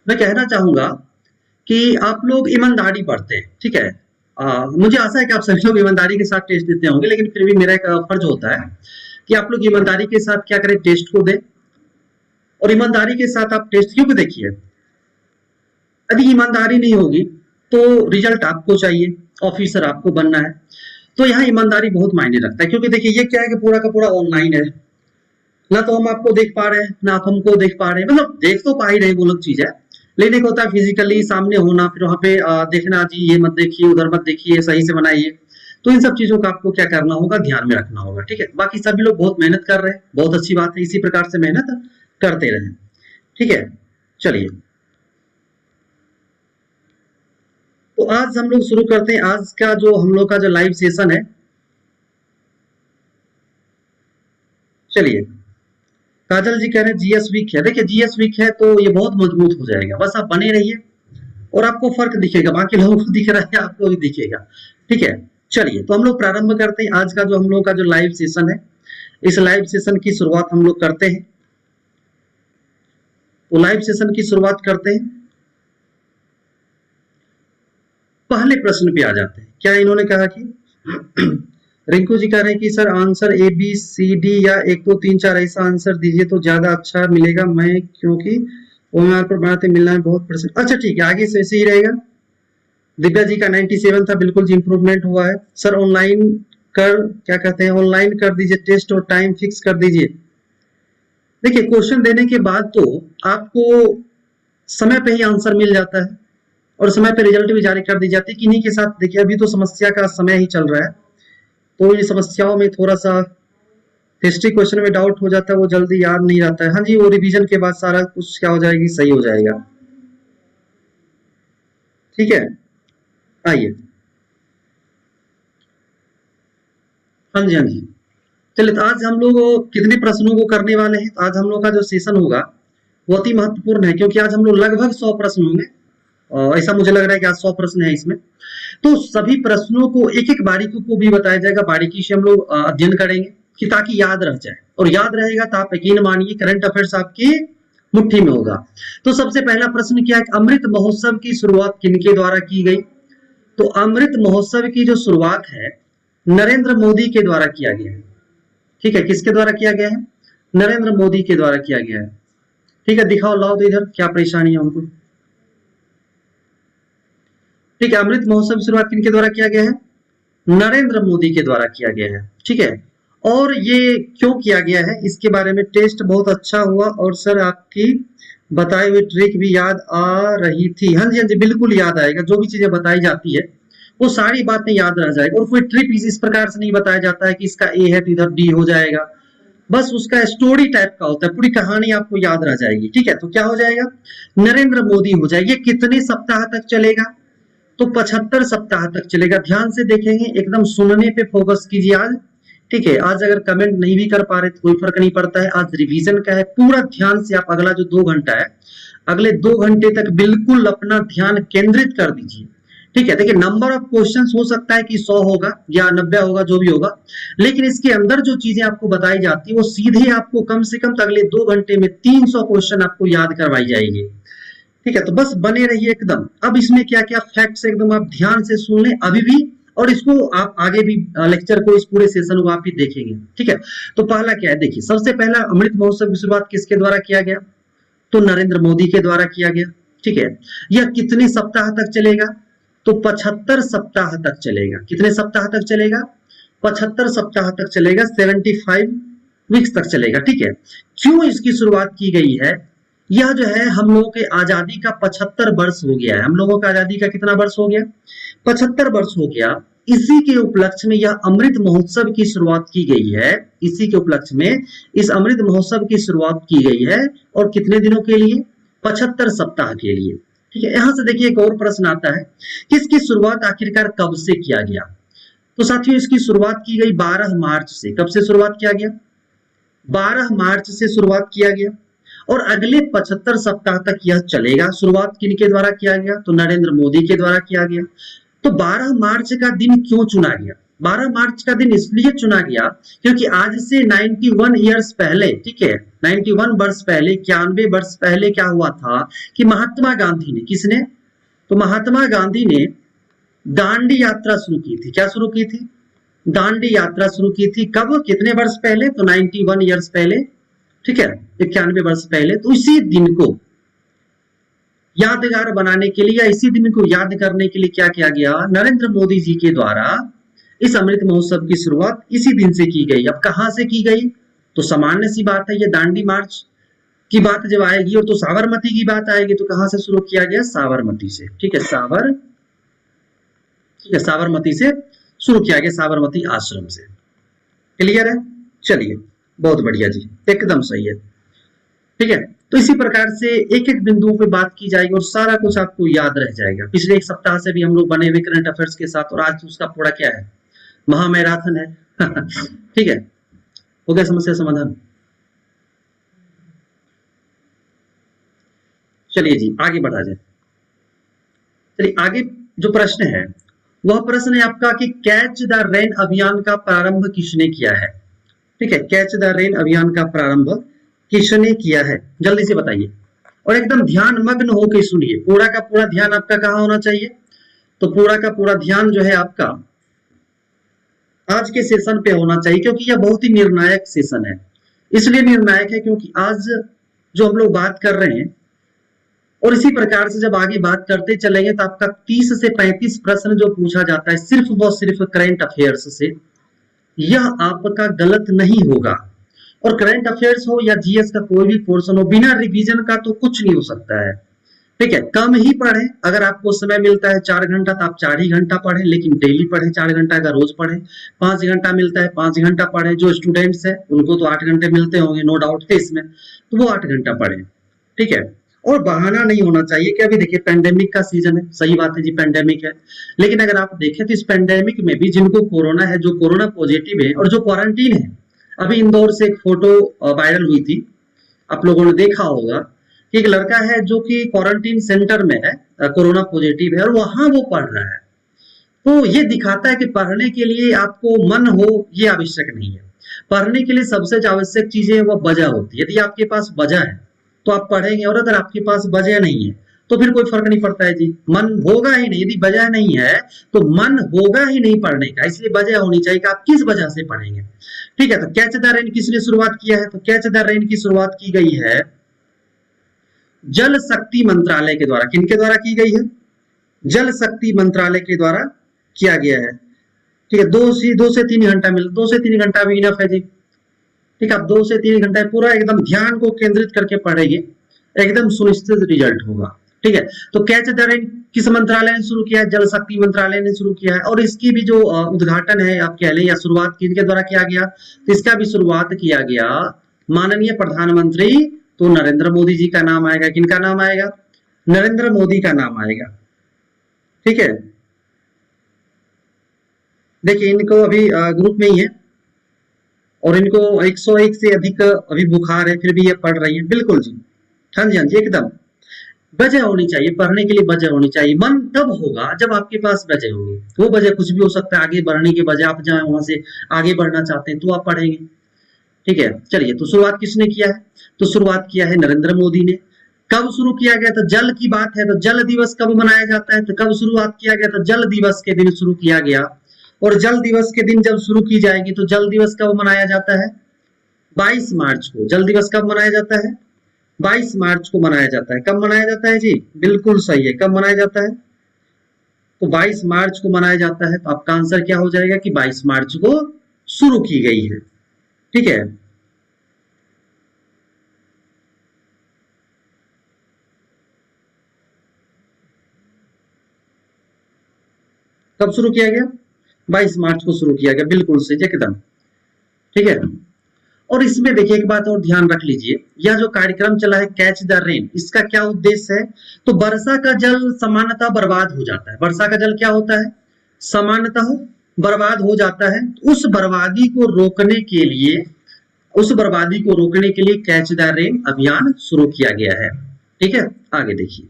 मैं कहना चाहूंगा कि आप लोग ईमानदारी बरतें, ठीक है। मुझे आशा है कि आप सभी लोग ईमानदारी के साथ टेस्ट देते होंगे, लेकिन फिर भी मेरा एक फर्ज होता है कि आप लोग ईमानदारी के साथ क्या करें, टेस्ट को दें। और ईमानदारी के साथ आप टेस्ट क्योंकि देखिए, यदि ईमानदारी नहीं होगी तो रिजल्ट आपको चाहिए, ऑफिसर आपको बनना है, तो यहाँ ईमानदारी बहुत मायने रखता है। क्योंकि देखिए ये क्या है कि पूरा का पूरा ऑनलाइन है, ना तो हम आपको देख पा रहे हैं ना आप हमको देख पा रहे हैं, मतलब देख तो पा ही रहे, वो लोग चीज है, लेकिन एक होता है फिजिकली सामने होना, फिर वहां पे देखना, जी ये मत देखिए, उधर मत देखिए, सही से बनाइए। तो इन सब चीजों का आपको क्या करना होगा, ध्यान में रखना होगा, ठीक है। बाकी सभी लोग बहुत मेहनत कर रहे हैं, बहुत अच्छी बात है, इसी प्रकार से मेहनत करते रहें, ठीक है। चलिए, तो आज हम लोग शुरू करते हैं आज का जो हम लोग का जो लाइव सेशन है। चलिए, काजल जी कह रहे हैं जीएस वीक है। देखिए जीएस वीक है तो ये बहुत मजबूत हो जाएगा, बस आप बने रहिए और आपको फर्क दिखेगा, बाकी लोगों को दिख रहा है आपको भी दिखेगा, ठीक है। चलिए, तो हम लोग प्रारंभ करते हैं आज का जो हम लोग का जो लाइव सेशन है। इस लाइव सेशन की शुरुआत हम लोग करते हैं, तो लाइव सेशन की शुरुआत करते हैं, पहले प्रश्न पे आ जाते हैं। क्या इन्होंने कहा कि रिंकू जी कह रहे हैं कि sir answer A B C D या 1 2 3 4 ऐसा आंसर दीजिए तो ज्यादा अच्छा मिलेगा, मैं क्योंकि ओएमआर पर बनाते मिलना है बहुत परसेंट। अच्छा ठीक है, आगे से ऐसे ही रहेगा। दिव्या जी का 97 था, बिल्कुल जी इंप्रूवमेंट हुआ है। सर ऑनलाइन कर, क्या कहते हैं, ऑनलाइन कर दीजिए टेस्ट और टाइम फिक्स कर दीजिए। देखिए क्वेश्चन देने के बाद तो आपको समय पे ही आंसर मिल जाता है और समय पे रिजल्ट भी जारी कर दी जाती है। किन्हीं के साथ देखिए अभी तो समस्या का समय ही चल रहा है, तो ये समस्याओं में थोड़ा सा हिस्ट्री क्वेश्चन में डाउट हो जाता है, वो जल्दी याद नहीं रहता है। हाँ जी, वो रिवीजन के बाद सारा कुछ क्या हो जाएगी, सही हो जाएगा, ठीक है। आइए, हाँ जी हाँ जी, चलिए, तो आज हम लोग कितने प्रश्नों को करने वाले हैं। तो आज हम लोग का जो सेशन होगा वो अति महत्वपूर्ण है, क्योंकि आज हम लोग लगभग 100 प्रश्न होंगे, ऐसा मुझे लग रहा है कि आज 100 प्रश्न है इसमें। तो सभी प्रश्नों को एक एक बारीकी को भी बताया जाएगा, बारीकी से हम लोग अध्ययन करेंगे कि ताकि याद रह जाए, और याद रहेगा तो आप यकीन मानिए करंट अफेयर्स आपकी मुट्ठी में होगा। तो सबसे पहला प्रश्न क्या है, अमृत महोत्सव की शुरुआत किनके द्वारा की गई। तो अमृत महोत्सव की जो शुरुआत है नरेंद्र मोदी के द्वारा किया गया है, ठीक है। किसके द्वारा किया गया है, नरेंद्र मोदी के द्वारा किया गया है, ठीक है। दिखाओ, लाओ तो इधर, क्या परेशानी है उनको, ठीक है। अमृत महोत्सव की शुरुआत किनके द्वारा किया गया है, नरेंद्र मोदी के द्वारा किया गया है, ठीक है। और ये क्यों किया गया है इसके बारे में, टेस्ट बहुत अच्छा हुआ और सर आपकी बताई हुई ट्रिक भी याद आ रही थी। हाँ जी हाँ जी, बिल्कुल याद आएगा, जो भी चीजें बताई जाती है वो सारी बातें याद रह जाएगा। और कोई ट्रिक इस प्रकार से नहीं बताया जाता है कि इसका ए है तो इधर डी हो जाएगा, बस उसका स्टोरी टाइप का होता है, पूरी कहानी आपको याद रह जाएगी, ठीक है। तो क्या हो जाएगा, नरेंद्र मोदी हो जाएगी। ये कितने सप्ताह तक चलेगा, तो 75 सप्ताह तक चलेगा। ध्यान से देखेंगे, एकदम सुनने पे फोकस कीजिए आज, ठीक है। आज अगर कमेंट नहीं भी कर पा रहे तो कोई फर्क नहीं पड़ता है, आज रिवीजन का है, पूरा ध्यान से आप अगला जो 2 घंटा है, अगले 2 घंटे तक बिल्कुल अपना ध्यान केंद्रित कर दीजिए, ठीक है। देखिए नंबर ऑफ क्वेश्चंस हो सकता है कि 100 होगा या 90 होगा, जो भी होगा, लेकिन इसके अंदर जो चीजें आपको बताई जाती है वो सीधे आपको कम से कम अगले 2 घंटे में 300 क्वेश्चन आपको याद करवाई जाएगी, ठीक है। तो बस बने रहिए एकदम। अब इसमें क्या क्या फैक्ट्स एकदम आप ध्यान से सुन लें अभी भी, और इसको आप आगे भी लेक्चर को, इस पूरे सेशन को आप भी देखेंगे, ठीक है। तो पहला क्या है, देखिए सबसे पहला अमृत महोत्सव की शुरुआत किसके द्वारा किया गया, तो नरेंद्र मोदी के द्वारा किया गया, ठीक है। यह कितने सप्ताह तक चलेगा, तो 75 सप्ताह तक चलेगा। कितने सप्ताह तक चलेगा, 75 सप्ताह तक चलेगा, 75 वीक्स तक चलेगा, ठीक है। क्यों इसकी शुरुआत की गई है, यह जो है हम लोगों के आजादी का 75 वर्ष हो गया है। हम लोगों का आजादी का कितना वर्ष हो गया, 75 वर्ष हो गया। इसी के उपलक्ष्य में यह अमृत महोत्सव की शुरुआत की गई है। इसी के उपलक्ष्य में इस अमृत महोत्सव की शुरुआत की गई है, और कितने दिनों के लिए, 75 सप्ताह के लिए, ठीक है। यहां से देखिए एक और प्रश्न आता है कि इसकी शुरुआत आखिरकार कब से किया गया। तो साथियों इसकी शुरुआत की गई 12 मार्च से। कब से शुरुआत किया गया, 12 मार्च से शुरुआत किया गया, और अगले 75 सप्ताह तक यह चलेगा। शुरुआत किनके द्वारा किया गया, तो नरेंद्र मोदी के द्वारा किया गया। तो 12 मार्च का दिन क्यों चुना गया, 12 मार्च का दिन इसलिए चुना गया क्योंकि आज से 91 ईयर्स पहले, ठीक है, 91 वर्ष पहले, 91 वर्ष पहले क्या हुआ था कि महात्मा गांधी ने, किसने, तो महात्मा गांधी ने दांडी यात्रा शुरू की थी। क्या शुरू की थी? दांडी यात्रा शुरू की थी। कब, कितने वर्ष पहले? तो 91 ईयर्स पहले, ठीक है, 91 वर्ष पहले। तो इसी दिन को यादगार बनाने के लिए या इसी दिन को याद करने के लिए क्या किया गया? नरेंद्र मोदी जी के द्वारा इस अमृत महोत्सव की शुरुआत इसी दिन से की गई। अब कहां से की गई? तो सामान्य सी बात है, ये दांडी मार्च की बात जब आएगी और तो साबरमती की बात आएगी तो कहां से शुरू किया गया? साबरमती से, ठीक है, साबरमती से शुरू किया गया, साबरमती आश्रम से। क्लियर है? चलिए, बहुत बढ़िया जी, एकदम सही है, ठीक है। तो इसी प्रकार से एक एक बिंदुओं पे बात की जाएगी और सारा कुछ आपको याद रह जाएगा। पिछले एक सप्ताह से भी हम लोग बने हुए करंट अफेयर्स के साथ, और आज उसका पूरा क्या है? महामैराथन है। ठीक है, हो गया समस्या समाधान। चलिए जी, आगे बढ़ा जाए। चलिए, आगे जो प्रश्न है वह प्रश्न है आपका कि कैच द रेन अभियान का प्रारंभ किसने किया है? ठीक है, कैच द रेन अभियान का प्रारंभ किसने किया है? जल्दी से बताइए और एकदम ध्यान मग्न होकर सुनिए। पूरा का पूरा ध्यान आपका कहाँ होना चाहिए? तो पूरा का पूरा ध्यान जो है आपका आज के सेशन पे होना चाहिए, क्योंकि यह बहुत ही निर्णायक सेशन है। इसलिए निर्णायक है क्योंकि आज जो हम लोग बात कर रहे हैं, और इसी प्रकार से जब आगे बात करते चलेंगे तो आपका 30 से 35 प्रश्न जो पूछा जाता है सिर्फ व सिर्फ करंट अफेयर्स से, यह आपका गलत नहीं होगा। और करंट अफेयर्स हो या जीएस का कोई भी पोर्शन हो, बिना रिवीजन का तो कुछ नहीं हो सकता है। ठीक है, कम ही पढ़े। अगर आपको समय मिलता है 4 घंटा तो आप 4 ही घंटा पढ़े, लेकिन डेली पढ़े 4 घंटा का, रोज पढ़े। 5 घंटा मिलता है 5 घंटा पढ़े। जो स्टूडेंट्स है उनको तो 8 घंटे मिलते होंगे, नो डाउट है इसमें, तो वो 8 घंटा पढ़े। ठीक है, और बहाना नहीं होना चाहिए कि अभी देखिए पेंडेमिक का सीजन है। सही बात है जी, पेंडेमिक है, लेकिन अगर आप देखें तो इस पेंडेमिक में भी जिनको कोरोना है, जो कोरोना पॉजिटिव है और जो क्वारंटीन है, अभी इंदौर से एक फोटो वायरल हुई थी, आप लोगों ने देखा होगा कि एक लड़का है जो कि क्वारंटीन सेंटर में है, कोरोना पॉजिटिव है, और वहां वो पढ़ रहा है। तो ये दिखाता है कि पढ़ने के लिए आपको मन हो ये आवश्यक नहीं है। पढ़ने के लिए सबसे जो आवश्यक चीजें वो वजह होती है। यदि आपके पास वजह है तो आप पढ़ेंगे, और अगर आपके पास वजह नहीं है तो फिर कोई फर्क नहीं पड़ता है जी। मन होगा ही नहीं, यदि वजह नहीं है तो मन होगा ही नहीं पढ़ने का। इसलिए वजह होनी चाहिए कि आप किस वजह से पढ़ेंगे। ठीक है, तो कैच द रेन किसने शुरुआत किया है? तो कैच द रेन की शुरुआत की गई है जल शक्ति मंत्रालय के द्वारा। किनके द्वारा की गई है? जल शक्ति मंत्रालय के द्वारा किया गया है। ठीक है, 2 से 3 घंटा मिल, 2 से 3 घंटा भी इनफ है जी। ठीक है, आप 2 से 3 घंटा पूरा एकदम ध्यान को केंद्रित करके पढ़ेंगे, एकदम सुनिश्चित रिजल्ट होगा। ठीक है, तो कैच द रेन किस मंत्रालय ने शुरू किया है? जल शक्ति मंत्रालय ने शुरू किया है। और इसकी भी जो उद्घाटन है आप कह लें या शुरुआत किनके द्वारा किया गया? तो इसका भी शुरुआत किया गया माननीय प्रधानमंत्री, तो नरेंद्र मोदी जी का नाम आएगा। किनका नाम आएगा? नरेंद्र मोदी का नाम आएगा। ठीक है, देखिए इनको अभी ग्रुप में ही है और इनको 101 से अधिक अभी बुखार है, फिर भी ये पढ़ रही है। बिल्कुल जी, हाँ जी, हाँ जी, एकदम वजह होनी चाहिए। पढ़ने के लिए वजह होनी चाहिए। मन तब होगा जब आपके पास वजह होगी। वो वजह कुछ भी हो सकता है, आगे बढ़ने की वजह, आप जहाँ वहां से आगे बढ़ना चाहते हैं तो आप पढ़ेंगे। ठीक है, चलिए, तो शुरुआत किसने किया है? तो शुरुआत किया है नरेंद्र मोदी ने। कब शुरू किया गया? तो जल की बात है तो जल दिवस कब मनाया जाता है? तो कब शुरुआत किया गया? तो जल दिवस के दिन शुरू किया गया। और जल दिवस के दिन जब शुरू की जाएगी तो जल दिवस कब मनाया जाता है? 22 मार्च को। जल दिवस कब मनाया जाता है? 22 मार्च को मनाया जाता है। कब मनाया जाता है जी? बिल्कुल सही है, कब मनाया जाता है? तो 22 मार्च को मनाया जाता है। तो आपका आंसर क्या हो जाएगा कि 22 मार्च को शुरू की गई है। ठीक है, कब शुरू किया गया? 22 मार्च को शुरू किया गया, बिल्कुल सही, एकदम ठीक है। और इसमें देखिए एक बात और ध्यान रख लीजिए, यह जो कार्यक्रम चला है कैच द रेन, इसका क्या उद्देश्य है? तो वर्षा का जल सामान्यतः बर्बाद हो जाता है। वर्षा का जल क्या होता है? सामान्यतः बर्बाद हो जाता है। उस बर्बादी को रोकने के लिए, कैच द रेन अभियान शुरू किया गया है। ठीक है, आगे देखिए,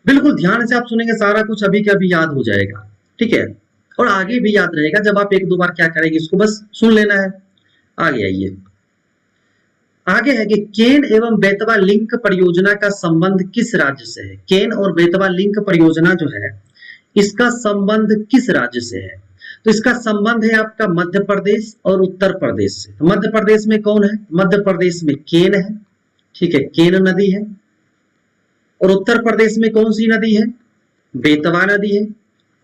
बिल्कुल ध्यान से आप सुनेंगे, सारा कुछ अभी के अभी याद हो जाएगा। ठीक है, और आगे भी याद रहेगा, जब आप एक दो बार क्या करेंगे इसको बस सुन लेना है। आगे आइए, आगे है कि केन एवं बेतवा लिंक परियोजना का संबंध किस राज्य से है। केन और बेतवा लिंक परियोजना जो है इसका संबंध किस राज्य से है? तो इसका संबंध है आपका मध्य प्रदेश और उत्तर प्रदेश से। तो मध्य प्रदेश में कौन है? मध्य प्रदेश में केन है, ठीक है, केन नदी है। और उत्तर प्रदेश में कौन सी नदी है? बेतवा नदी है।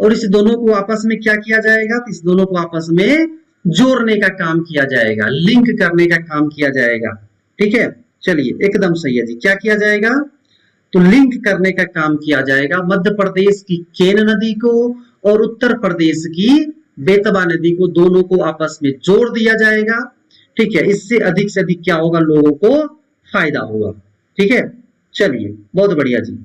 और इस दोनों को आपस में क्या किया जाएगा? इस दोनों को आपस में जोड़ने का काम किया जाएगा, लिंक करने का काम किया जाएगा, ठीक है। चलिए एकदम सही है जी, क्या किया जाएगा? तो लिंक करने का काम किया जाएगा, मध्य प्रदेश की केन नदी को और उत्तर प्रदेश की बेतवा नदी को, दोनों को आपस में जोड़ दिया जाएगा, ठीक है। इससे अधिक से अधिक क्या होगा? लोगों को फायदा होगा, ठीक है। चलिए बहुत बढ़िया जी,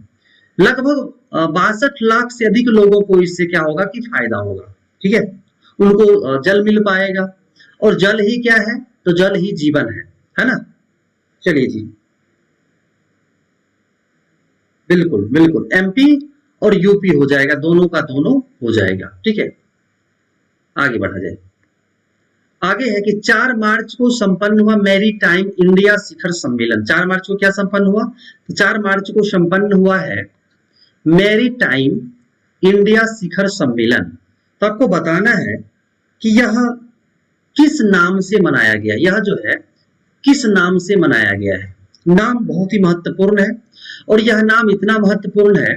लगभग 62 लाख से अधिक लोगों को इससे क्या होगा कि फायदा होगा, ठीक है। उनको जल मिल पाएगा, और जल ही क्या है? तो जल ही जीवन है ना। चलिए जी, बिल्कुल बिल्कुल, एमपी और यूपी हो जाएगा, दोनों का दोनों हो जाएगा, ठीक है। आगे बढ़ा जाए, आगे है कि 4 मार्च को संपन्न हुआ मैरी टाइम इंडिया शिखर सम्मेलन। 4 मार्च को क्या संपन्न हुआ? तो 4 मार्च को संपन्न हुआ है मैरी टाइम इंडिया शिखर सम्मेलन। तो आपको बताना है कि यह किस नाम से मनाया गया। यह जो है किस नाम से मनाया गया है? नाम बहुत ही महत्वपूर्ण है, और यह नाम इतना महत्वपूर्ण है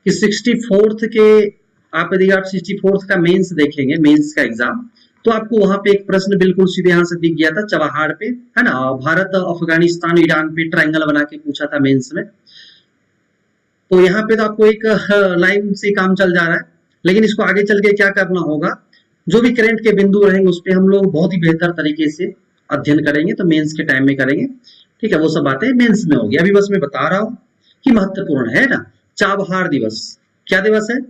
कि 64th के आप यदि आप 64th का मेंस देखेंगे, मेंस का एग्जाम, तो आपको वहां पे एक प्रश्न बिल्कुल सीधे यहां से दिख गया था चबहार पे, है ना। भारत अफगानिस्तान ईरान पे ट्रायंगल बना के पूछा था मेंस में। तो यहाँ पे तो आपको एक लाइन से काम चल जा रहा है, लेकिन इसको आगे चल के क्या करना होगा, जो भी करंट के बिंदु रहेंगे उस पर हम लोग बहुत ही बेहतर तरीके से अध्ययन करेंगे, तो मेंस के टाइम में करेंगे, ठीक है। वो सब बातें मेंस में होगी, अभी बस मैं बता रहा हूँ कि महत्वपूर्ण है ना। चाबहार दिवस, क्या दिवस है?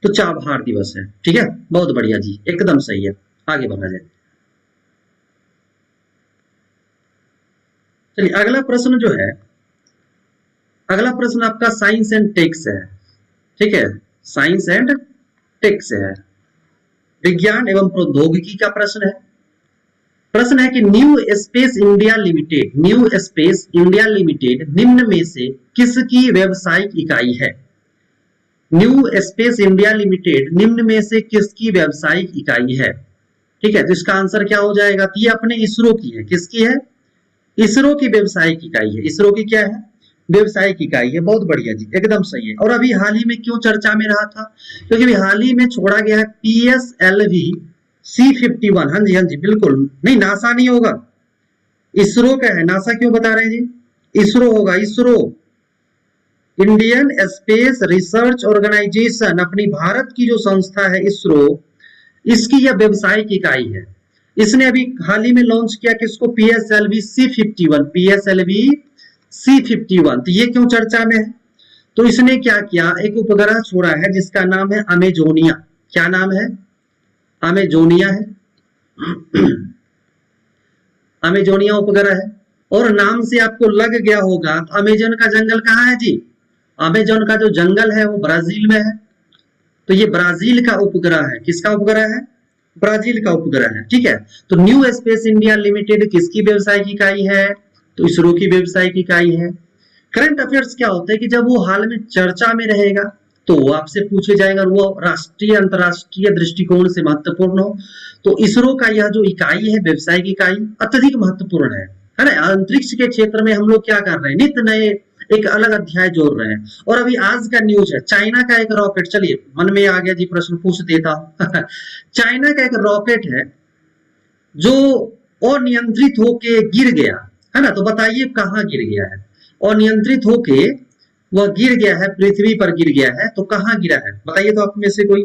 तो चाबहार दिवस है, ठीक है। बहुत बढ़िया जी, एकदम सही है। आगे बढ़ा जाए, चलिए अगला प्रश्न जो है, अगला प्रश्न आपका साइंस एंड टेक्स है, ठीक है। साइंस एंड टेक्स है, विज्ञान एवं प्रौद्योगिकी का प्रश्न है। प्रश्न है कि new space India limited, new space India limited निम्न में से किसकी व्यवसायिक इकाई है? न्यू स्पेस इंडिया लिमिटेड निम्न में से किसकी व्यवसायिक इकाई है? ठीक है, तो इसका आंसर क्या हो जाएगा? तो ये अपने इसरो की है। किसकी है? इसरो की व्यवसायिक इकाई है। इसरो की क्या है? व्यवसायिक इकाई है। बहुत बढ़िया जी, एकदम सही है। और अभी हाल ही में क्यों चर्चा में रहा था? क्योंकि अभी हाल ही में छोड़ा गया है PSLV C51। हाँ जी, हाँ जी, बिल्कुल नहीं, नासा नहीं होगा, इसरो का है। नासा क्यों बता रहे हैं जी? इसरो होगा, ISRO, Indian space research organisation, अपनी भारत की जो संस्था है इसरो, इसकी यह व्यवसायिक इकाई है। इसने अभी हाल ही में लॉन्च किया किसको? PSLV C51, PSLV C51। तो ये क्यों चर्चा में है? तो इसने क्या किया, एक उपग्रह छोड़ा है जिसका नाम है अमेजोनिया। क्या नाम है? अमेजोनिया है, अमेजोनिया उपग्रह है। और नाम से आपको लग गया होगा, तो अमेजन का जंगल कहाँ है जी? अमेजन का जो जंगल है वो ब्राजील में है। तो ये ब्राजील का उपग्रह है। किसका उपग्रह है? ब्राजील का उपग्रह है, ठीक है। तो न्यू स्पेस इंडिया लिमिटेड किसकी व्यवसायिक इकाई है? तो इसरो की व्यवसायिक इकाई है। करंट अफेयर्स क्या होता है कि जब वो हाल में चर्चा में रहेगा तो वो आपसे पूछे जाएगा, वो राष्ट्रीय अंतरराष्ट्रीय दृष्टिकोण से महत्वपूर्ण हो। तो इसरो का यह जो इकाई है, व्यवसायिक इकाई, अत्यधिक महत्वपूर्ण है ना। अंतरिक्ष के क्षेत्र में हम लोग क्या कर रहे हैं? नित्य नए एक अलग अध्याय जोड़ रहे हैं। और अभी आज का न्यूज है, चाइना का एक रॉकेट, चलिए मन में आ गया जी, प्रश्न पूछ देता हूं चाइना का एक रॉकेट है जो अनियंत्रित होके गिर गया, है ना। तो बताइए कहाँ गिर गया है? अनियंत्रित होके वह गिर गया है, पृथ्वी पर गिर गया है। तो कहाँ गिरा है बताइए तो आप में से कोई